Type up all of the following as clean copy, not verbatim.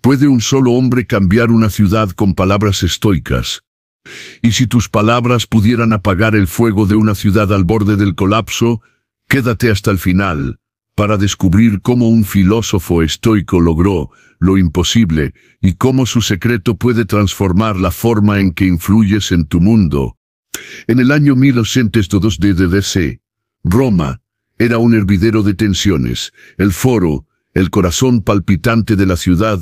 ¿Puede un solo hombre cambiar una ciudad con palabras estoicas? Y si tus palabras pudieran apagar el fuego de una ciudad al borde del colapso, quédate hasta el final, para descubrir cómo un filósofo estoico logró lo imposible y cómo su secreto puede transformar la forma en que influyes en tu mundo. En el año 1802 d.C., Roma era un hervidero de tensiones. El foro, el corazón palpitante de la ciudad,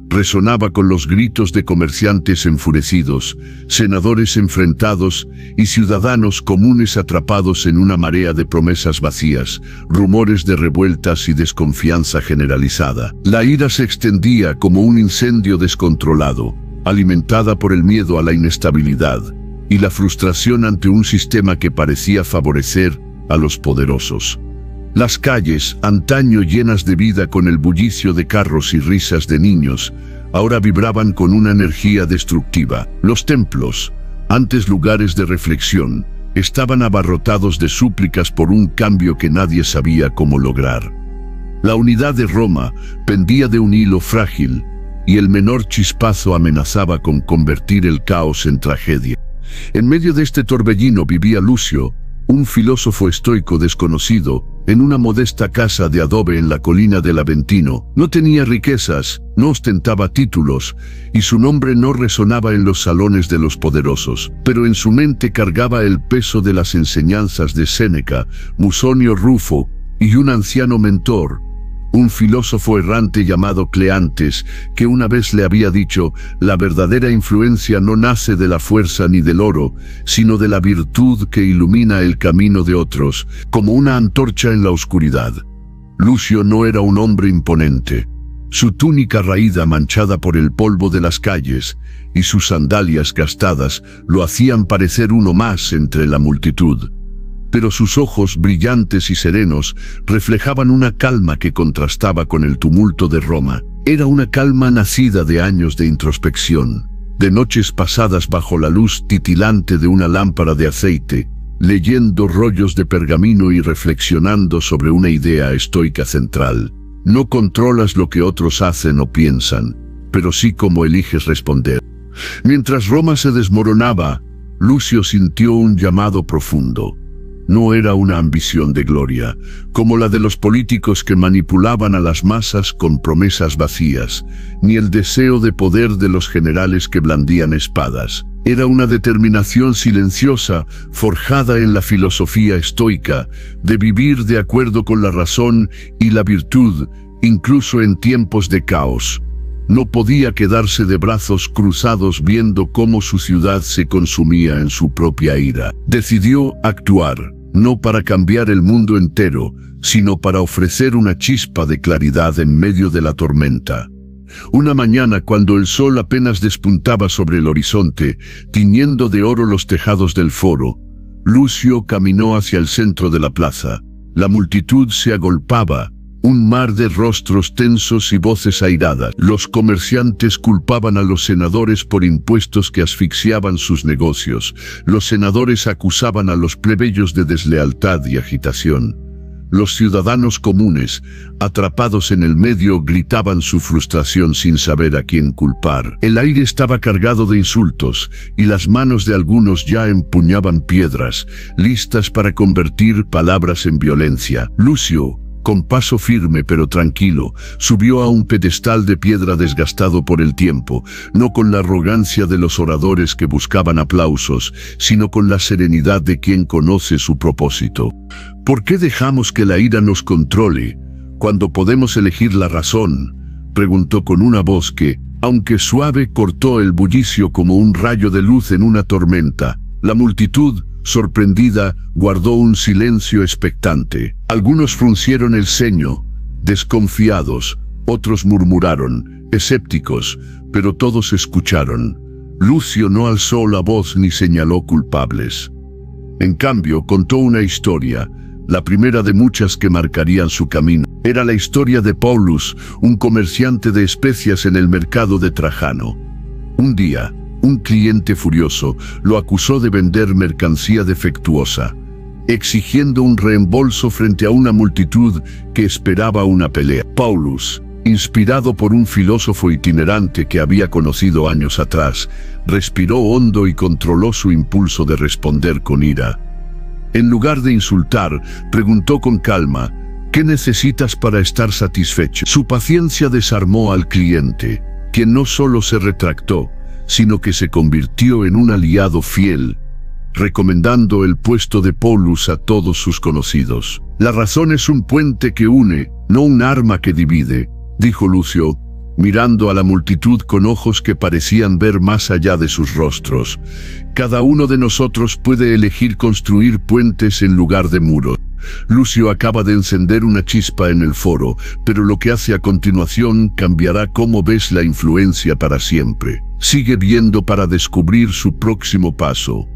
resonaba con los gritos de comerciantes enfurecidos, senadores enfrentados y ciudadanos comunes atrapados en una marea de promesas vacías, rumores de revueltas y desconfianza generalizada. La ira se extendía como un incendio descontrolado, alimentada por el miedo a la inestabilidad y la frustración ante un sistema que parecía favorecer a los poderosos. Las calles, antaño llenas de vida con el bullicio de carros y risas de niños, ahora vibraban con una energía destructiva. Los templos, antes lugares de reflexión, estaban abarrotados de súplicas por un cambio que nadie sabía cómo lograr. La unidad de Roma pendía de un hilo frágil, y el menor chispazo amenazaba con convertir el caos en tragedia. En medio de este torbellino vivía Lucio, un filósofo estoico desconocido, en una modesta casa de adobe en la colina del Aventino. No tenía riquezas, no ostentaba títulos, y su nombre no resonaba en los salones de los poderosos, pero en su mente cargaba el peso de las enseñanzas de Séneca, Musonio Rufo, y un anciano mentor, un filósofo errante llamado Cleantes, que una vez le había dicho: la verdadera influencia no nace de la fuerza ni del oro, sino de la virtud que ilumina el camino de otros, como una antorcha en la oscuridad. Lucio no era un hombre imponente. Su túnica raída manchada por el polvo de las calles y sus sandalias gastadas lo hacían parecer uno más entre la multitud. Pero sus ojos, brillantes y serenos, reflejaban una calma que contrastaba con el tumulto de Roma. Era una calma nacida de años de introspección, de noches pasadas bajo la luz titilante de una lámpara de aceite, leyendo rollos de pergamino y reflexionando sobre una idea estoica central. No controlas lo que otros hacen o piensan, pero sí cómo eliges responder. Mientras Roma se desmoronaba, Lucio sintió un llamado profundo. No era una ambición de gloria, como la de los políticos que manipulaban a las masas con promesas vacías, ni el deseo de poder de los generales que blandían espadas. Era una determinación silenciosa, forjada en la filosofía estoica, de vivir de acuerdo con la razón y la virtud, incluso en tiempos de caos. No podía quedarse de brazos cruzados viendo cómo su ciudad se consumía en su propia ira. Decidió actuar, no para cambiar el mundo entero, sino para ofrecer una chispa de claridad en medio de la tormenta. Una mañana, cuando el sol apenas despuntaba sobre el horizonte, tiñendo de oro los tejados del foro, Lucio caminó hacia el centro de la plaza. La multitud se agolpaba, un mar de rostros tensos y voces airadas. Los comerciantes culpaban a los senadores por impuestos que asfixiaban sus negocios. Los senadores acusaban a los plebeyos de deslealtad y agitación. Los ciudadanos comunes, atrapados en el medio, gritaban su frustración sin saber a quién culpar. El aire estaba cargado de insultos, y las manos de algunos ya empuñaban piedras, listas para convertir palabras en violencia. Lucio, con paso firme pero tranquilo, subió a un pedestal de piedra desgastado por el tiempo, no con la arrogancia de los oradores que buscaban aplausos, sino con la serenidad de quien conoce su propósito. ¿Por qué dejamos que la ira nos controle, cuando podemos elegir la razón?, preguntó con una voz que, aunque suave, cortó el bullicio como un rayo de luz en una tormenta. La multitud, sorprendida, guardó un silencio expectante. Algunos fruncieron el ceño, desconfiados, otros murmuraron, escépticos, pero todos escucharon. Lucio no alzó la voz ni señaló culpables. En cambio, contó una historia, la primera de muchas que marcarían su camino. Era la historia de Paulus, un comerciante de especias en el mercado de Trajano. Un día, un cliente furioso lo acusó de vender mercancía defectuosa, exigiendo un reembolso frente a una multitud que esperaba una pelea. Paulus, Inspirado por un filósofo itinerante que había conocido años atrás, respiró hondo y controló su impulso de responder con ira. En lugar de insultar, preguntó con calma: ¿qué necesitas para estar satisfecho? Su paciencia desarmó al cliente, quien no solo se retractó, sino que se convirtió en un aliado fiel, recomendando el puesto de Polus a todos sus conocidos. La razón es un puente que une, no un arma que divide, dijo Lucio, mirando a la multitud con ojos que parecían ver más allá de sus rostros. Cada uno de nosotros puede elegir construir puentes en lugar de muros. Lucio acaba de encender una chispa en el foro, pero lo que hace a continuación cambiará cómo ves la influencia para siempre. Sigue viendo para descubrir su próximo paso.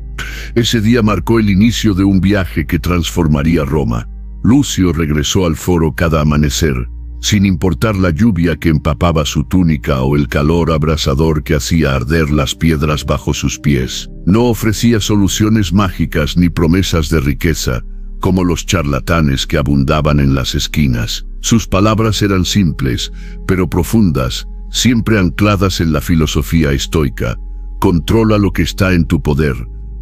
Ese día marcó el inicio de un viaje que transformaría Roma. Lucio regresó al foro cada amanecer, sin importar la lluvia que empapaba su túnica o el calor abrasador que hacía arder las piedras bajo sus pies. No ofrecía soluciones mágicas ni promesas de riqueza, como los charlatanes que abundaban en las esquinas. Sus palabras eran simples, pero profundas, siempre ancladas en la filosofía estoica. Controla lo que está en tu poder,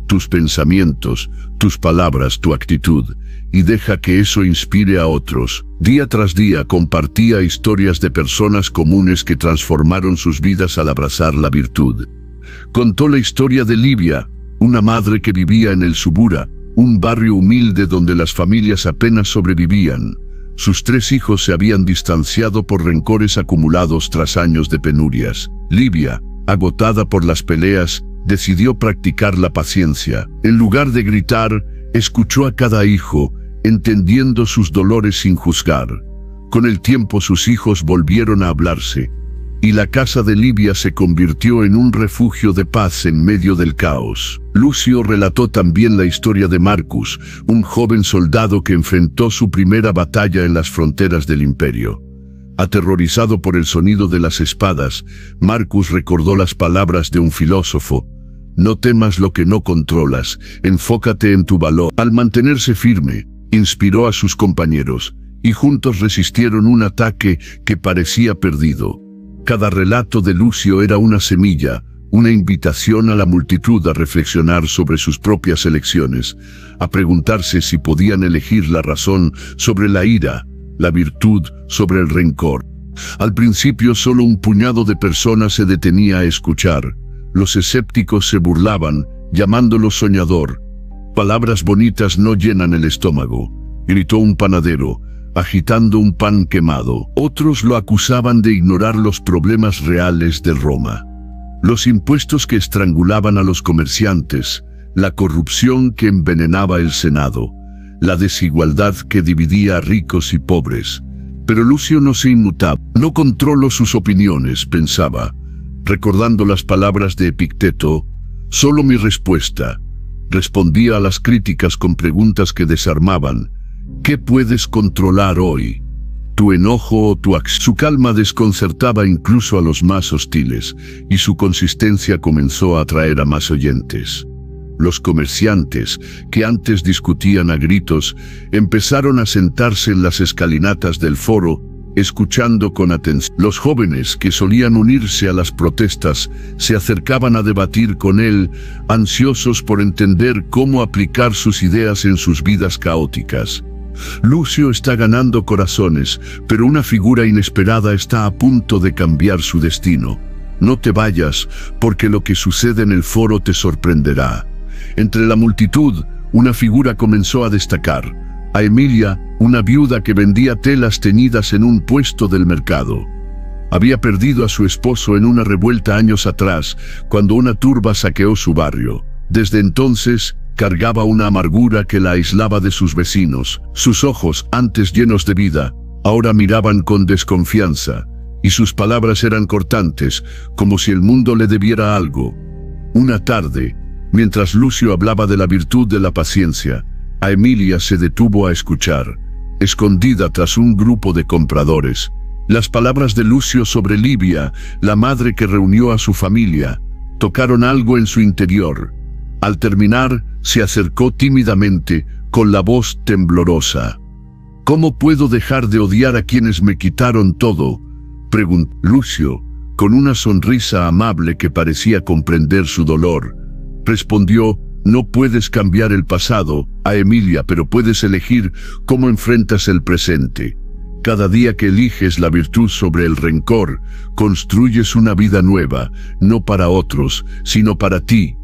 tus pensamientos, tus palabras, tu actitud, y deja que eso inspire a otros. Día tras día compartía historias de personas comunes que transformaron sus vidas al abrazar la virtud. Contó la historia de Livia, una madre que vivía en el Subura, un barrio humilde donde las familias apenas sobrevivían. Sus 3 hijos se habían distanciado por rencores acumulados tras años de penurias. Livia, agotada por las peleas, decidió practicar la paciencia. En lugar de gritar, escuchó a cada hijo, entendiendo sus dolores sin juzgar. Con el tiempo sus hijos volvieron a hablarse, y la casa de Livia se convirtió en un refugio de paz en medio del caos. Lucio relató también la historia de Marcus, un joven soldado que enfrentó su primera batalla en las fronteras del imperio. Aterrorizado por el sonido de las espadas, Marcus recordó las palabras de un filósofo: no temas lo que no controlas, enfócate en tu valor. Al mantenerse firme, inspiró a sus compañeros, y juntos resistieron un ataque que parecía perdido. Cada relato de Lucio era una semilla, una invitación a la multitud a reflexionar sobre sus propias elecciones, a preguntarse si podían elegir la razón sobre la ira, la virtud sobre el rencor. Al principio solo un puñado de personas se detenía a escuchar. Los escépticos se burlaban, llamándolo soñador. Palabras bonitas no llenan el estómago, gritó un panadero, agitando un pan quemado. Otros lo acusaban de ignorar los problemas reales de Roma. Los impuestos que estrangulaban a los comerciantes, la corrupción que envenenaba el Senado, la desigualdad que dividía a ricos y pobres. Pero Lucio no se inmutaba. No controlo sus opiniones, pensaba, recordando las palabras de Epicteto. Solo mi respuesta. Respondía a las críticas con preguntas que desarmaban. ¿Qué puedes controlar hoy? ¿Tu enojo o tu acción? Su calma desconcertaba incluso a los más hostiles, y su consistencia comenzó a atraer a más oyentes. Los comerciantes, que antes discutían a gritos, empezaron a sentarse en las escalinatas del foro, escuchando con atención. Los jóvenes, que solían unirse a las protestas, se acercaban a debatir con él, ansiosos por entender cómo aplicar sus ideas en sus vidas caóticas. Lucio está ganando corazones, pero una figura inesperada está a punto de cambiar su destino. No te vayas, porque lo que sucede en el foro te sorprenderá. Entre la multitud, una figura comenzó a destacar: a Emilia, una viuda que vendía telas teñidas en un puesto del mercado. Había perdido a su esposo en una revuelta años atrás, cuando una turba saqueó su barrio. Desde entonces, cargaba una amargura que la aislaba de sus vecinos. Sus ojos, antes llenos de vida, ahora miraban con desconfianza, y sus palabras eran cortantes, como si el mundo le debiera algo. Una tarde, mientras Lucio hablaba de la virtud de la paciencia, a Emilia se detuvo a escuchar, escondida tras un grupo de compradores. Las palabras de Lucio sobre Livia, la madre que reunió a su familia, tocaron algo en su interior. Al terminar, se acercó tímidamente, con la voz temblorosa. ¿Cómo puedo dejar de odiar a quienes me quitaron todo? preguntó Lucio, con una sonrisa amable que parecía comprender su dolor. Respondió: no puedes cambiar el pasado, Emilia, pero puedes elegir cómo enfrentas el presente. Cada día que eliges la virtud sobre el rencor, construyes una vida nueva, no para otros, sino para ti.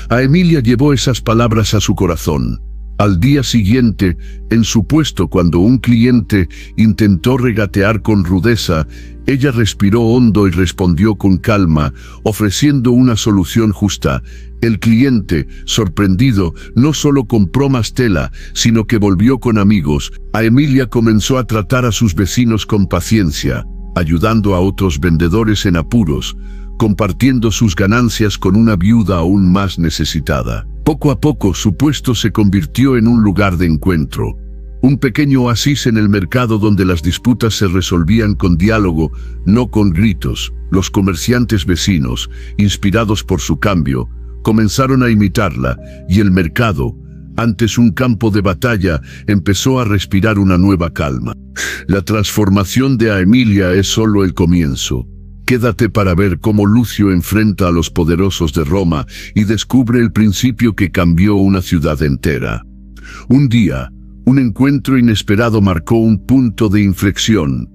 Emilia llevó esas palabras a su corazón. Al día siguiente, en su puesto, cuando un cliente intentó regatear con rudeza, ella respiró hondo y respondió con calma, ofreciendo una solución justa. El cliente, sorprendido, no solo compró más tela, sino que volvió con amigos. Emilia comenzó a tratar a sus vecinos con paciencia, ayudando a otros vendedores en apuros, compartiendo sus ganancias con una viuda aún más necesitada. Poco a poco su puesto se convirtió en un lugar de encuentro, un pequeño oasis en el mercado donde las disputas se resolvían con diálogo, no con gritos. Los comerciantes vecinos, inspirados por su cambio, comenzaron a imitarla, y el mercado, antes un campo de batalla, empezó a respirar una nueva calma. La transformación de Emilia es solo el comienzo. Quédate para ver cómo Lucio enfrenta a los poderosos de Roma y descubre el principio que cambió una ciudad entera. Un día, un encuentro inesperado marcó un punto de inflexión.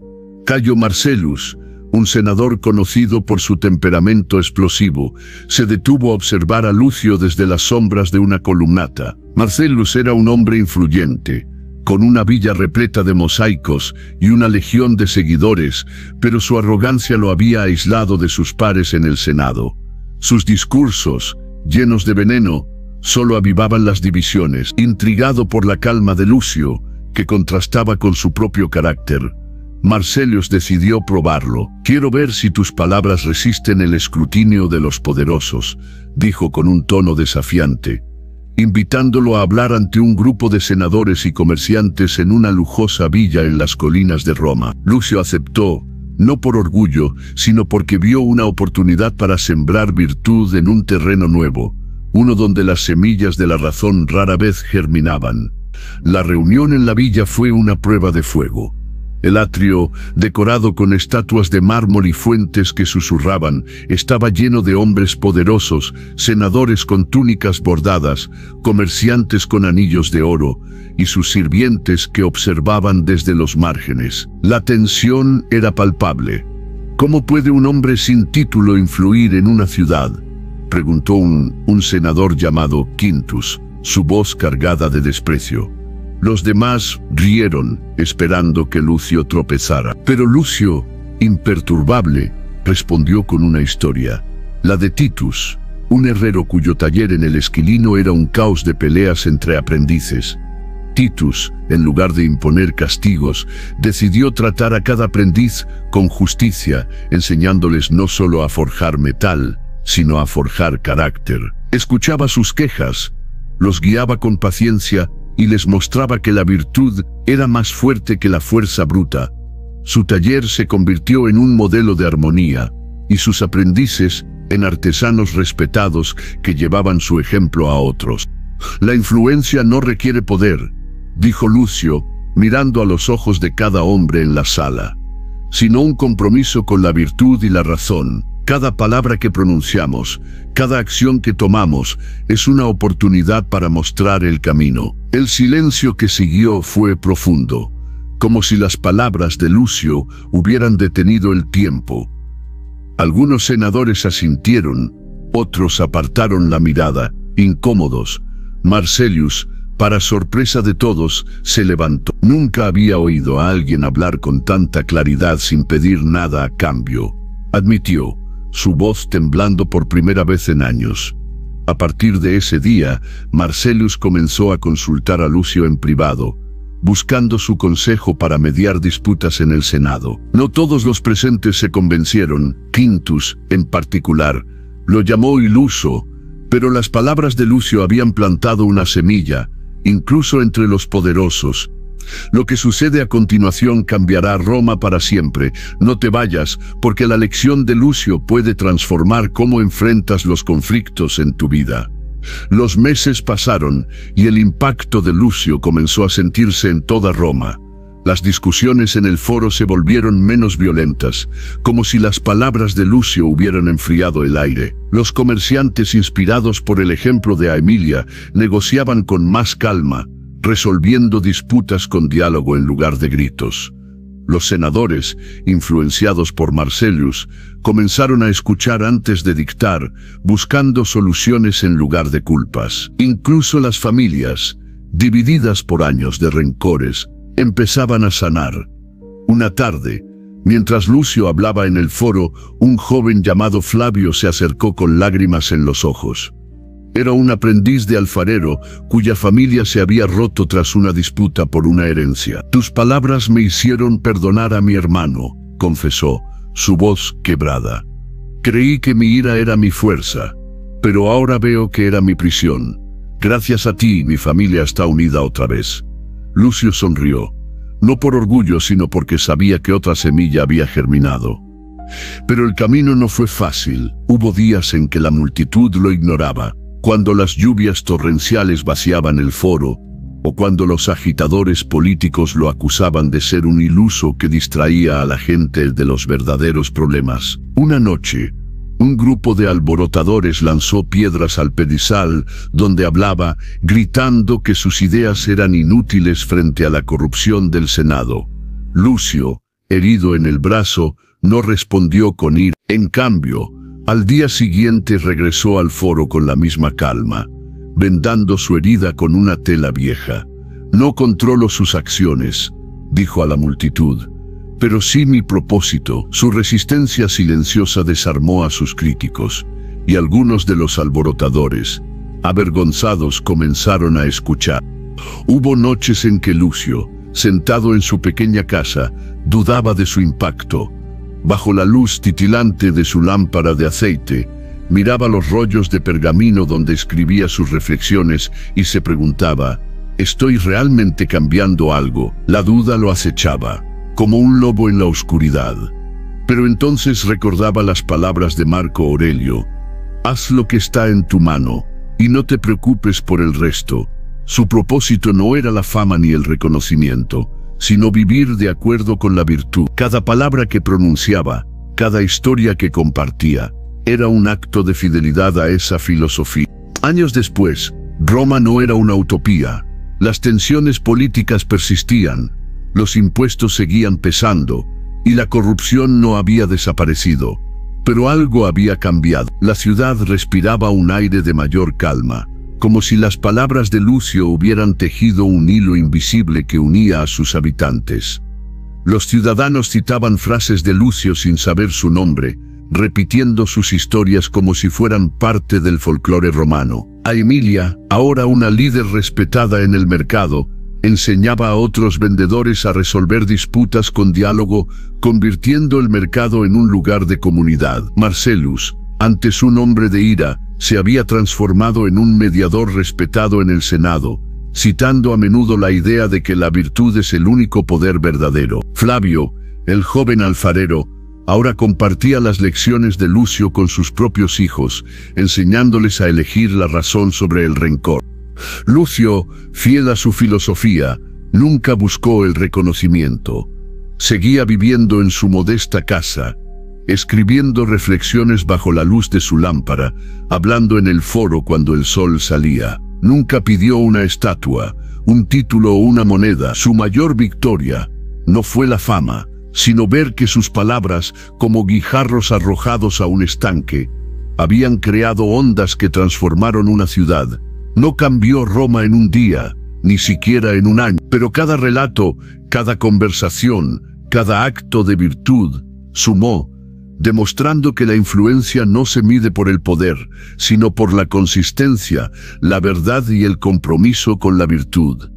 Cayo Marcellus, un senador conocido por su temperamento explosivo, se detuvo a observar a Lucio desde las sombras de una columnata. Marcellus era un hombre influyente, con una villa repleta de mosaicos y una legión de seguidores, pero su arrogancia lo había aislado de sus pares en el Senado. Sus discursos, llenos de veneno, solo avivaban las divisiones. Intrigado por la calma de Lucio, que contrastaba con su propio carácter, Marcellus decidió probarlo. «Quiero ver si tus palabras resisten el escrutinio de los poderosos», dijo con un tono desafiante, invitándolo a hablar ante un grupo de senadores y comerciantes en una lujosa villa en las colinas de Roma. Lucio aceptó, no por orgullo, sino porque vio una oportunidad para sembrar virtud en un terreno nuevo, uno donde las semillas de la razón rara vez germinaban. La reunión en la villa fue una prueba de fuego. El atrio, decorado con estatuas de mármol y fuentes que susurraban, estaba lleno de hombres poderosos, senadores con túnicas bordadas, comerciantes con anillos de oro, y sus sirvientes que observaban desde los márgenes. La tensión era palpable. «¿Cómo puede un hombre sin título influir en una ciudad?», preguntó un senador llamado Quintus, su voz cargada de desprecio. Los demás rieron, esperando que Lucio tropezara. Pero Lucio, imperturbable, respondió con una historia, la de Titus, un herrero cuyo taller en el Esquilino era un caos de peleas entre aprendices. Titus, en lugar de imponer castigos, decidió tratar a cada aprendiz con justicia, enseñándoles no solo a forjar metal, sino a forjar carácter. Escuchaba sus quejas, los guiaba con paciencia y les mostraba que la virtud era más fuerte que la fuerza bruta. Su taller se convirtió en un modelo de armonía, y sus aprendices en artesanos respetados que llevaban su ejemplo a otros. «La influencia no requiere poder», dijo Lucio, mirando a los ojos de cada hombre en la sala, «sino un compromiso con la virtud y la razón. Cada palabra que pronunciamos, cada acción que tomamos, es una oportunidad para mostrar el camino». El silencio que siguió fue profundo, como si las palabras de Lucio hubieran detenido el tiempo. Algunos senadores asintieron, otros apartaron la mirada, incómodos. Marcellus, para sorpresa de todos, se levantó. Nunca había oído a alguien hablar con tanta claridad sin pedir nada a cambio, admitió, su voz temblando por primera vez en años. A partir de ese día, Marcellus comenzó a consultar a Lucio en privado, buscando su consejo para mediar disputas en el Senado. No todos los presentes se convencieron. Quintus, en particular, lo llamó iluso, pero las palabras de Lucio habían plantado una semilla, incluso entre los poderosos. Lo que sucede a continuación cambiará Roma para siempre. No te vayas, porque la lección de Lucio puede transformar cómo enfrentas los conflictos en tu vida. Los meses pasaron y el impacto de Lucio comenzó a sentirse en toda Roma. Las discusiones en el foro se volvieron menos violentas, como si las palabras de Lucio hubieran enfriado el aire. Los comerciantes, inspirados por el ejemplo de Aemilia, negociaban con más calma, resolviendo disputas con diálogo en lugar de gritos. Los senadores, influenciados por Marcellus, comenzaron a escuchar antes de dictar, buscando soluciones en lugar de culpas. Incluso las familias, divididas por años de rencores, empezaban a sanar. Una tarde, mientras Lucio hablaba en el foro, un joven llamado Flavio se acercó con lágrimas en los ojos. Era un aprendiz de alfarero cuya familia se había roto tras una disputa por una herencia. «Tus palabras me hicieron perdonar a mi hermano», confesó, su voz quebrada. «Creí que mi ira era mi fuerza, pero ahora veo que era mi prisión. Gracias a ti, mi familia está unida otra vez». Lucio sonrió, no por orgullo, sino porque sabía que otra semilla había germinado. Pero el camino no fue fácil. Hubo días en que la multitud lo ignoraba, cuando las lluvias torrenciales vaciaban el foro, o cuando los agitadores políticos lo acusaban de ser un iluso que distraía a la gente de los verdaderos problemas. Una noche, un grupo de alborotadores lanzó piedras al pedizal donde hablaba, gritando que sus ideas eran inútiles frente a la corrupción del Senado. Lucio, herido en el brazo, no respondió con ira. En cambio, al día siguiente regresó al foro con la misma calma, vendando su herida con una tela vieja. «No controlo sus acciones», dijo a la multitud, «pero sí mi propósito». Su resistencia silenciosa desarmó a sus críticos, y algunos de los alborotadores, avergonzados, comenzaron a escuchar. Hubo noches en que Lucio, sentado en su pequeña casa, dudaba de su impacto. Bajo la luz titilante de su lámpara de aceite, miraba los rollos de pergamino donde escribía sus reflexiones y se preguntaba, ¿estoy realmente cambiando algo? La duda lo acechaba, como un lobo en la oscuridad. Pero entonces recordaba las palabras de Marco Aurelio: «Haz lo que está en tu mano, y no te preocupes por el resto». Su propósito no era la fama ni el reconocimiento, sino vivir de acuerdo con la virtud. Cada palabra que pronunciaba, cada historia que compartía, era un acto de fidelidad a esa filosofía. Años después, Roma no era una utopía. Las tensiones políticas persistían, los impuestos seguían pesando, y la corrupción no había desaparecido. Pero algo había cambiado. La ciudad respiraba un aire de mayor calma, como si las palabras de Lucio hubieran tejido un hilo invisible que unía a sus habitantes. Los ciudadanos citaban frases de Lucio sin saber su nombre, repitiendo sus historias como si fueran parte del folclore romano. Aemilia, ahora una líder respetada en el mercado, enseñaba a otros vendedores a resolver disputas con diálogo, convirtiendo el mercado en un lugar de comunidad. Marcellus, antes un hombre de ira, se había transformado en un mediador respetado en el Senado, citando a menudo la idea de que la virtud es el único poder verdadero. Flavio, el joven alfarero, ahora compartía las lecciones de Lucio con sus propios hijos, enseñándoles a elegir la razón sobre el rencor. Lucio, fiel a su filosofía, nunca buscó el reconocimiento. Seguía viviendo en su modesta casa, escribiendo reflexiones bajo la luz de su lámpara, hablando en el foro cuando el sol salía. Nunca pidió una estatua, un título o una moneda. Su mayor victoria no fue la fama, sino ver que sus palabras, como guijarros arrojados a un estanque, habían creado ondas que transformaron una ciudad. No cambió Roma en un día, ni siquiera en un año, pero cada relato, cada conversación, cada acto de virtud, sumó, demostrando que la influencia no se mide por el poder, sino por la consistencia, la verdad y el compromiso con la virtud.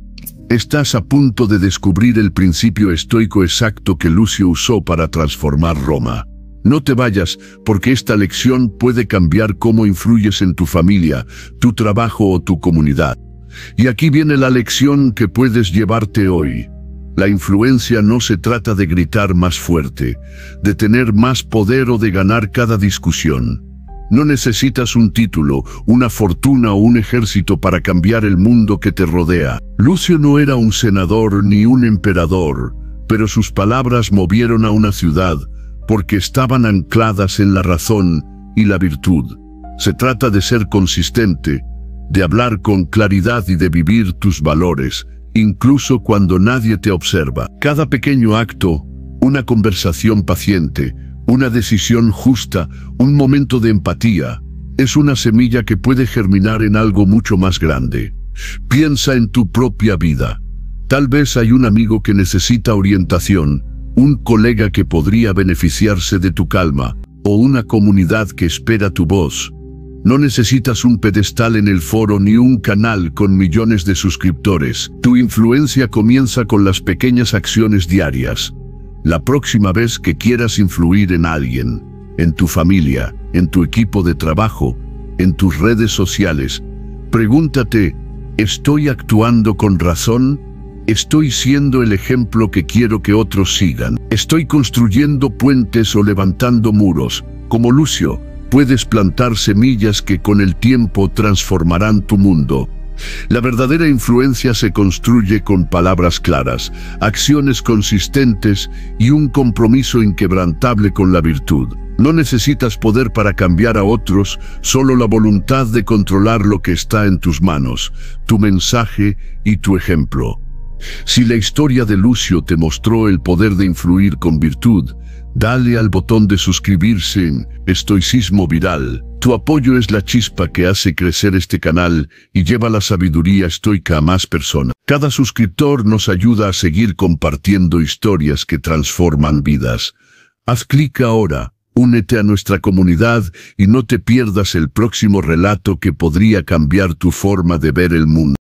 Estás a punto de descubrir el principio estoico exacto que Lucio usó para transformar Roma. No te vayas, porque esta lección puede cambiar cómo influyes en tu familia, tu trabajo o tu comunidad. Y aquí viene la lección que puedes llevarte hoy. La influencia no se trata de gritar más fuerte, de tener más poder o de ganar cada discusión. No necesitas un título, una fortuna o un ejército para cambiar el mundo que te rodea. Lucio no era un senador ni un emperador, pero sus palabras movieron a una ciudad porque estaban ancladas en la razón y la virtud. Se trata de ser consistente, de hablar con claridad y de vivir tus valores, incluso cuando nadie te observa. Cada pequeño acto, una conversación paciente, una decisión justa, un momento de empatía, es una semilla que puede germinar en algo mucho más grande. Piensa en tu propia vida. Tal vez hay un amigo que necesita orientación, un colega que podría beneficiarse de tu calma, o una comunidad que espera tu voz. No necesitas un pedestal en el foro ni un canal con millones de suscriptores. Tu influencia comienza con las pequeñas acciones diarias. La próxima vez que quieras influir en alguien, en tu familia, en tu equipo de trabajo, en tus redes sociales, pregúntate, ¿estoy actuando con razón? ¿Estoy siendo el ejemplo que quiero que otros sigan? ¿Estoy construyendo puentes o levantando muros? Como Lucio, puedes plantar semillas que con el tiempo transformarán tu mundo. La verdadera influencia se construye con palabras claras, acciones consistentes y un compromiso inquebrantable con la virtud. No necesitas poder para cambiar a otros, solo la voluntad de controlar lo que está en tus manos, tu mensaje y tu ejemplo. Si la historia de Lucio te mostró el poder de influir con virtud, dale al botón de suscribirse en Estoicismo Viral. Tu apoyo es la chispa que hace crecer este canal y lleva la sabiduría estoica a más personas. Cada suscriptor nos ayuda a seguir compartiendo historias que transforman vidas. Haz clic ahora, únete a nuestra comunidad y no te pierdas el próximo relato que podría cambiar tu forma de ver el mundo.